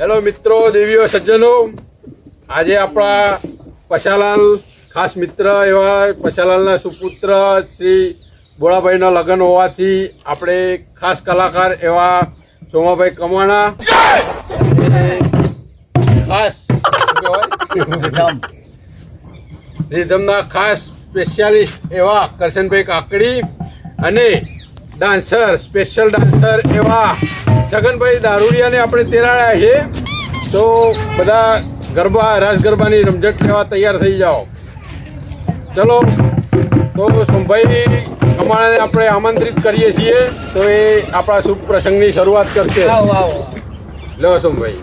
Hello મિત્રો, દેવીઓ સજ્જનો, આજે આપણા પશાલાલ ખાસ મિત્ર એવા પશાલાલના સુપુત્ર શ્રી બોળાભાઈના લગ્ન હોવાથી આપણે ખાસ કલાકાર એવા સોમાભાઈ કમાણા ખાસ રિધમના ખાસ સ્પેશિયાલિસ્ટ એવા કરશનભાઈ કાકડી અને ડાન્સર સ્પેશિયલ ડાન્સર એવા છગનભાઈ દારૂડિયાને આપણે તેરાડ્યા છે. તો બધા ગરબા રાસ ગરબાની રમઝટ લેવા તૈયાર થઈ જાઓ. ચલો, તો સોમભાઈ કમાણાને આપણે આમંત્રિત કરીએ છીએ. તો એ આપણા શુભ પ્રસંગની શરૂઆત કરશે. લો સોમભાઈ.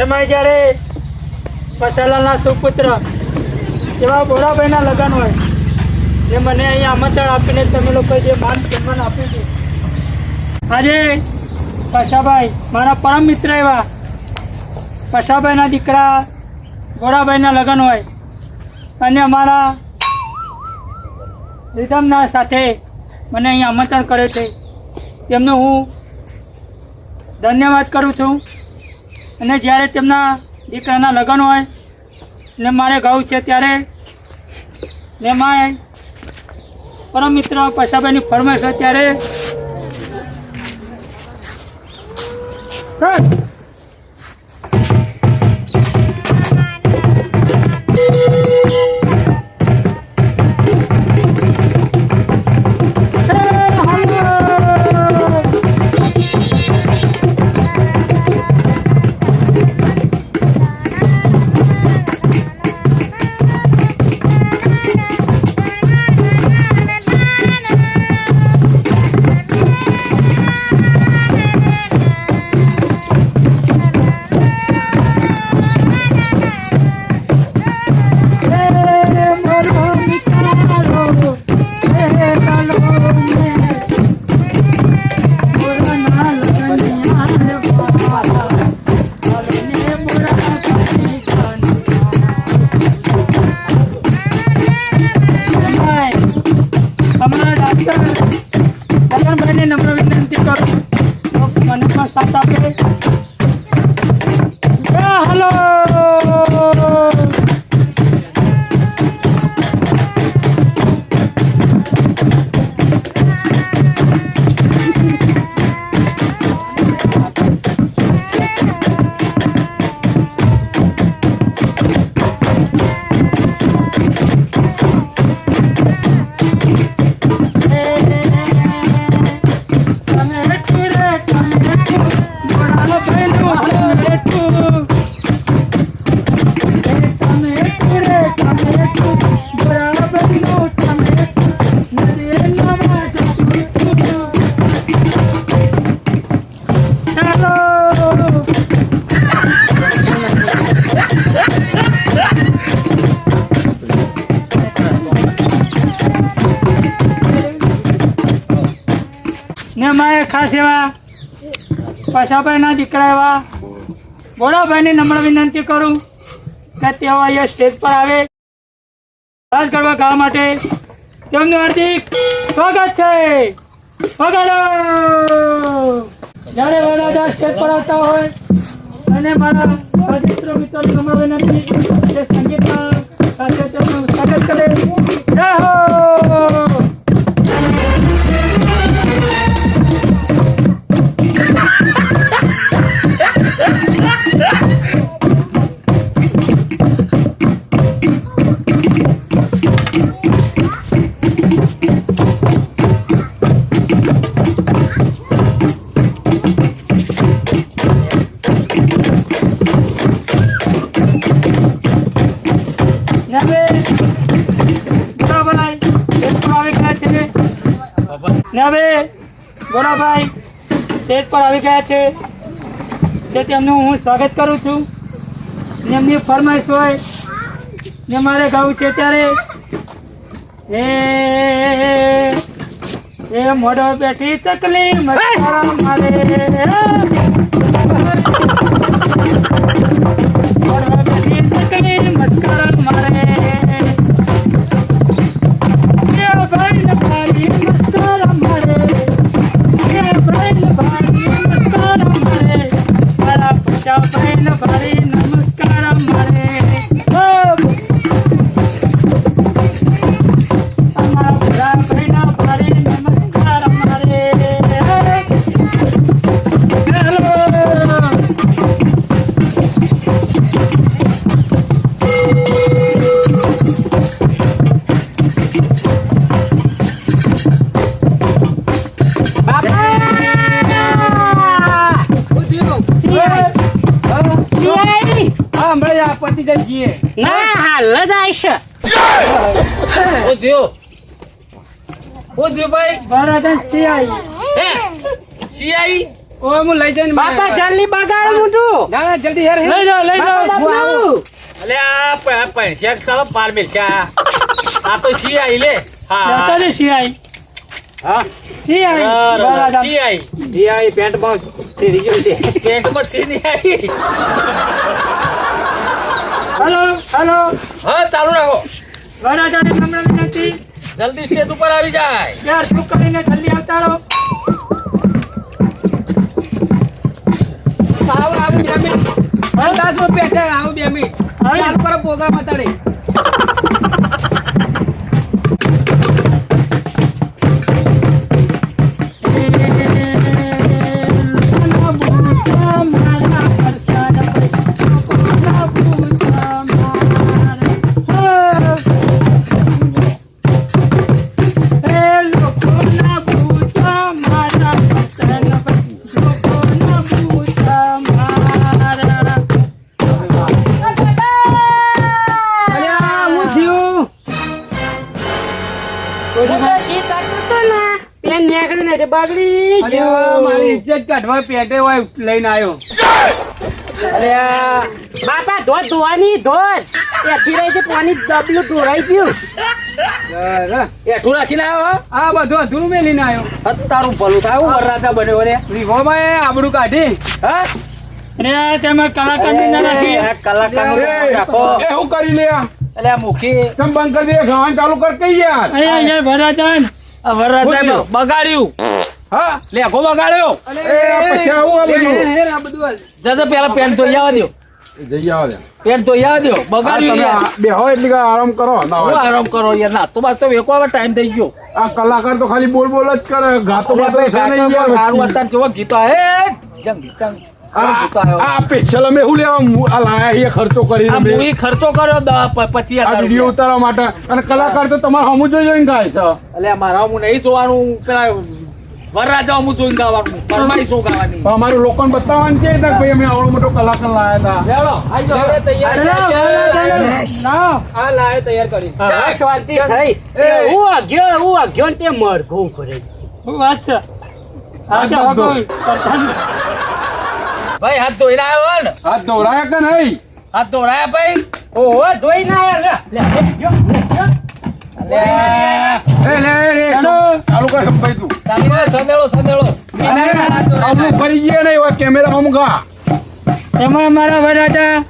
એમાં જ્યારે પશાલાલના સુપુત્ર એવા બોળાભાઈના લગ્ન હોય એ મને અહીંયા આમંત્રણ આપીને તમે લોકોએ જે માન સન્માન આપ્યું છે. આજે પશાભાઈ મારા પરમ મિત્ર એવા પશાભાઈના દીકરા બોળાભાઈના લગ્ન હોય અને અમારા રિધમના સાથે મને અહીંયા આમંત્રણ કરે છે. તેમનો હું ધન્યવાદ કરું છું. અને જ્યારે તેમના દીકરાના લગ્ન હોય ને મારે ગાવું છે ત્યારે ને મારે પરમ મિત્ર પશાભાઈની ફરમાઈશ હોય ત્યારે છગનભાઈને નમ્ર વિનંતી કરું મને પણ સાથ આપે. હલો ને મારે ખાસ એવા પશાભાઈના દીકરા એવા બોળાભાઈને નમ્ર વિનંતી કરું કે તેઓ અહીંયા સ્ટેજ પર આવે રાસ ગરબા ગાવા માટે. તેમનું હાર્દિક સ્વાગત છે. વગાડો. જ્યારે વડાદાસ સ્ટેજ પર આવતા હોય અને મારા મિત્રો નમ્ર વિનંતી કે સંગીતના સાથે તેમનું સ્વાગત કરે. જય હો. ને હવે બોળાભાઈ સ્ટેજ પર આવી ગયા છે તે તેમનું હું સ્વાગત કરું છું. ને એમની ફરમાઈશ હોય ને મારે ગાવું છે ત્યારે એ મોઢો બેઠી ચકલી મારે ભોળા બની લગન મસ્કરા મારે એ ભાઈ ને ભાઈ મસ્કરા મારે એ ભાઈ ને ભાઈ મસ્કરા મારે મારા પચા ભાઈ ને ભાઈ નમસ્કાર મારે અમારા ભોળા ભાઈ ના ભાઈ નમસ્કાર મારે ના હાલ જ આવશે. હું થયું ભાઈ ભોળા સિયાઈ હે શિયાઈ બાપા જલ્દી બગાડ મોટું. લઈ જાઓ બાપા, બાપુ. અલે આ પૈસા ચાલો પાર મિલશા આ તો શિયાઈ લે હા જતો સિયાઈ સિયાઈ ભોળા શિયાઈ પેન્ટમાં સીની આવી હેલો હેલો હા ચાલુ રાખો ભોળા નમ્ર વિનંતી જલ્દી સ્ટેજ ઉપર આવી જાય યાર ચૂપ કરીને જલ્દી આવતા રહો બગડી મારી ઇજ્જત કાઢવા પેટે હોય લઈને આવ્યો. બાપા ધોધ ધોવાની ધોધ એથી રહી પાણી ડબલું ઢોળાઈ ગયું. એઠું રાખીને આવ્યો આ બધું અધૂરું મેલીને આવ્યો. તારું ભલું થાય હું વરરાજા બન્યો રે રીહોમાં આબરૂ કાઢી. હા અરે તેમાં કલાકારની ના રાખી કલાકાર રાખો એ હું કરી લે એટલે આ મુખી તમે બંધ કરી દે ગાવાનું ચાલુ કર કઈ યાર અહીંયા યાર ભોળા આ વરરાજા બગાડ્યું હા લેખો બગાડ્યો એ પછી આવું આ બધું આ બધું હાલ. જતો પેલા પેન્ટ ધોઈ આવવા દો જઈ આવો દે. પેન્ટ ધોઈ આવવા દો હા, બગાડ્યું તમે યાર. બેહો એટલી વાર આરામ કરો ના હું હોય. આરામ કરો યાર ના તો બસ તો વેકો હવે ટાઈમ થઈ ગયો આ કલાકાર તો ખાલી બોલ બોલ જ કરે ગાતો ગાતો છે નહીં યાર સારું વચ્ચે. અત્યારે જેવો ગીતો હે જંગ જંગ આ ગીતો આવ્યો આ સ્પેશિયલ અમે હું લેવા આ લાયા છીએ ખર્ચો કરીને આ અમે. મૂવી ખર્ચો કર્યો 25,000 આ વિડીયો ઉતારવા માટે અને કલાકાર તો તમારે હમું જોઈને ગાય છે એટલે મારા હું નહીં જોવાનું પેલા વરરાજા હું જોઈને ગાવાનું ફરમાઈ શું ગાવાની પણ અમારું લોકોને બતાવવાનું છે ને કે ભાઈ અમે આવડો મોટો કલાકાર લાયા હતા. લેવડો આઈ જાઓ હા, શાંતિ થઈ હું અગ્યો ને તે મરઘું કરે. શું વાત છે હા તો હાથ ધો. ભાઈ હાથ ધોઈને આવ્યો ને હાથ ધોરાયા કે નહીં હાથ ધોરાયા ભાઈ ઓહો ધોઈ ના આવ્યા લે જો અલે લે ચાલુ કર ભાઈ તું ચાલીને સંદેળો અને આવું ફરી ગયા નહીં હોય કેમેરા ગા એમાં મારા વડાટા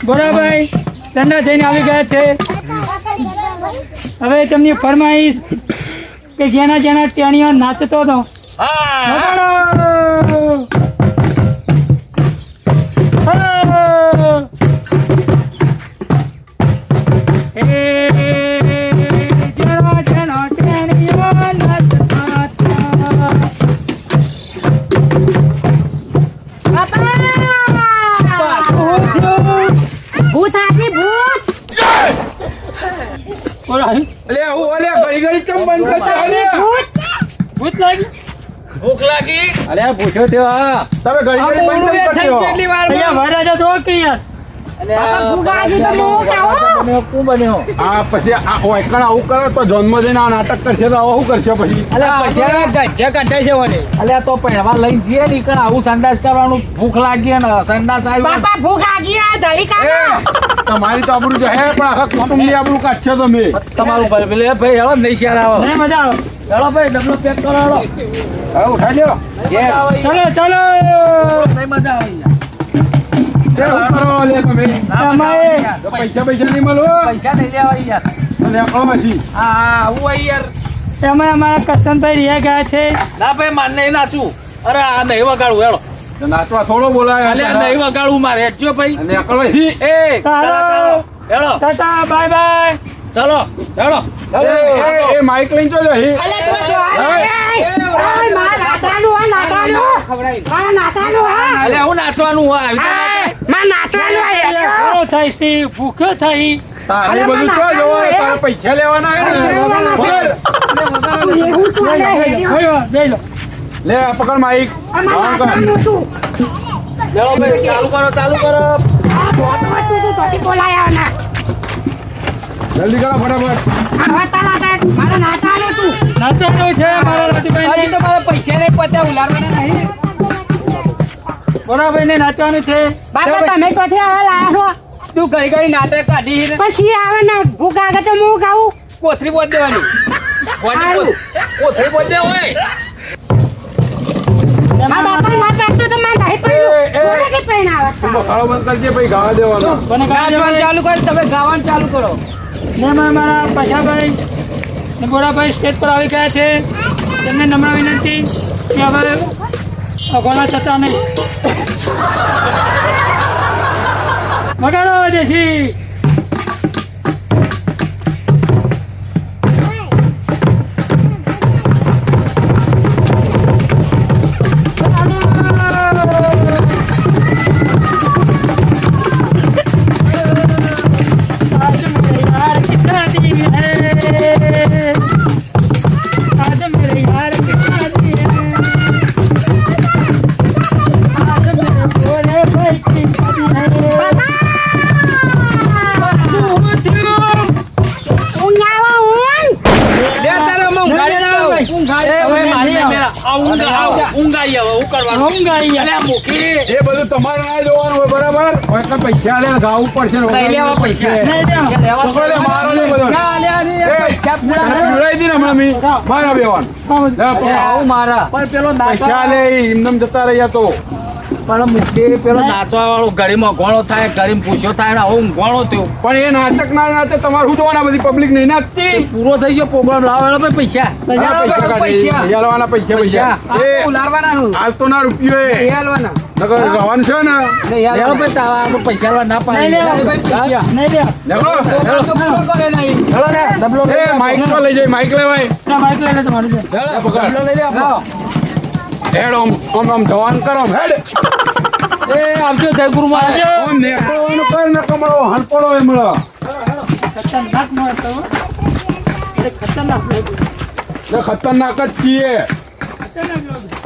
બોરાભાઈ સંડા થઈને આવી ગયા છે હવે તેમની ફરમાઈશ કે જેના જેના ટેણીઓ નાચતો હતો હા વગાડો! હો! એ જેનો જેનો ટેણીઓ નાચતો હતો. ભૂત હાથી ભૂત બોરાભાઈ, અલે હું અલે ઘડી ઘડી ચમ બંધ કરજો અલે ભૂત લાગી ભૂખ લાગી અરે પૂછ્યો થયો હા તમે ઘડી ઘડી બંધ ચમ કરજો અહીંયા વડાટા તો કે યાર કોણ બન્યો આ પછી આ ઓયકણ આવું કરે તો જન્મદિન આ નાટક કરશે તો આવું શું કરશે પછી અલ્યા તો પહેરવા લઈને જઈએ ને ઈકણ આવું સંડાસ કરવાનું ભૂખ લાગી ને સંડાસ આવ્યો બાપા ભૂખ આગી આ જડી કાકા તમારી તો આબરૂ જહે પણ આખા કુટુંબની આબરૂ કાઢશો તમે તમારું ભાઈ પેલે ભાઈ હેળો નહીં શેર આવો મને મજા આવે હેળો ભાઈ ડબલો પેક કરો હેળો હવે ઉઠાઈ લ્યો મજા આવે ચલો ચલો નહીં મજા આવે યાર એ શું કરો લે તમે તમારે તો પૈસા નહીં મળો પૈસા નહીં લેવા યાર લેકડોમાંથી હા આવું હોય યાર એમાં અમારા કરશનભાઈ રહ્યા ગયા છે. ના ભાઈ માર નહીં નાચું અરે આ નહીં વગાડવું હેડો તો નાચવા થોડો બોલાય અલે આ નહીં વગાડવું મારે હેડજો ભાઈ લેકડોમાંથી એ ચાલો. હેડો ટાટા બાય બાય. ચલો હેડો એ માઇક લઈને જો હી અલે હું નાચવાનું હોય ઘણો થાય છે, ભૂખ્યો થઈ. તારે બધું ચો જોવા તારે પૈસા લેવાના હે ને બોલ. બે લો. લે આ પકડ માઇક આમ કર. હેડો ભાઈ ચાલુ કરો જલ્દી કરો ફટાફટ નાચવાનું છે મારા રાજુભાઈ તમારા પૈસા નહીં પત્યા ઉલારવાના નહીં બોરાભાઈ ને નાચવાનું છે. તું કઈ કઈ નાટક કાઢી ને પછી આવે ને ભૂખ આગળ તો હું ગાઉં કોથરી બોત દેવાની ઓથરી બોલ દે હોય આ બાપા ના પાડતો તો મારે નહીં પડ્યું કે પહેરાવે તું બખાડો બંધ કરજે ભાઈ ગાવા દેવાનો કોને નાચવાનું ચાલુ કરો તમે ગાવાનું ચાલુ કરો ને મારા પછાભાઈ ને બોરાભાઈ સ્ટેજ પર આવી ગયા છે. તેમને નમ્ર વિનંતી કે હવે અઘોના થતા નહીં. વગાડો દેશી. आज मेरे यार की शादी है, आज मेरे यार की शादी है, आज मेरे भोले भाई की शादी है. લે તારે અમે ઊંઘાડી ઊંઘ આવી હવે હું કરવાનું ઊંઘ આવી ગયા. અલે આ મૂકી એ બધું તમારે ના જોવાનું હોય બરાબર હોય એટલે પૈસા લે ગાવું પડશે ને નહીં લેવા પૈસા. નહીં દેવા. પકડો લે, મારો લે બધો. પૈસા પૂરા તને પીવડાવી દી ને હમણાં મી. મારા બેવાન. આમ. લે, પકડો. આવું મારા પણ પેલો પૈસા લે એમનેમ જતા રહ્યા તો પણ મૂકી પેલો નાચવા વાળો ઘડીમાં ઘોણો થાય ઘડીમાં પૂછ્યો થાય ને હું ઘોણો થયો પણ એ નાટક ના નાટક તમારે શું જોવાના બધી પબ્લિક નહીં નાચતી પૂરો થઈ ગયો પ્રોગ્રામ લાવેલો ભાઈ પૈસા હા, પૈસા કાઢી. યાલવાના પૈસા ઉલારવાના હું હાલ તો ના રૂપિયો એ હાલવાના નકર રહેવાનું છે ને લેવો ભાઈ તાવા આપણે પૈસા લેવા ના નહીં પાડી લેવા. નહીં લેવા. લેવડો. એ માઇક તો લઈ જાય માઇક લેવાય ના, માઇક લઈ લે તમારું છે. લે, પકડ. હેડ આમ જવાન કરો આમ હેડ એ આવજો જય ગુરુ મહારાજ આમ નેકળવાનું કર ને કમળો હણપડો એ મળો ખતરનાક માણસ હતો. એ ખતરનાક લોકો. ખતરનાક જ છીએ ખતરનાક લોકો.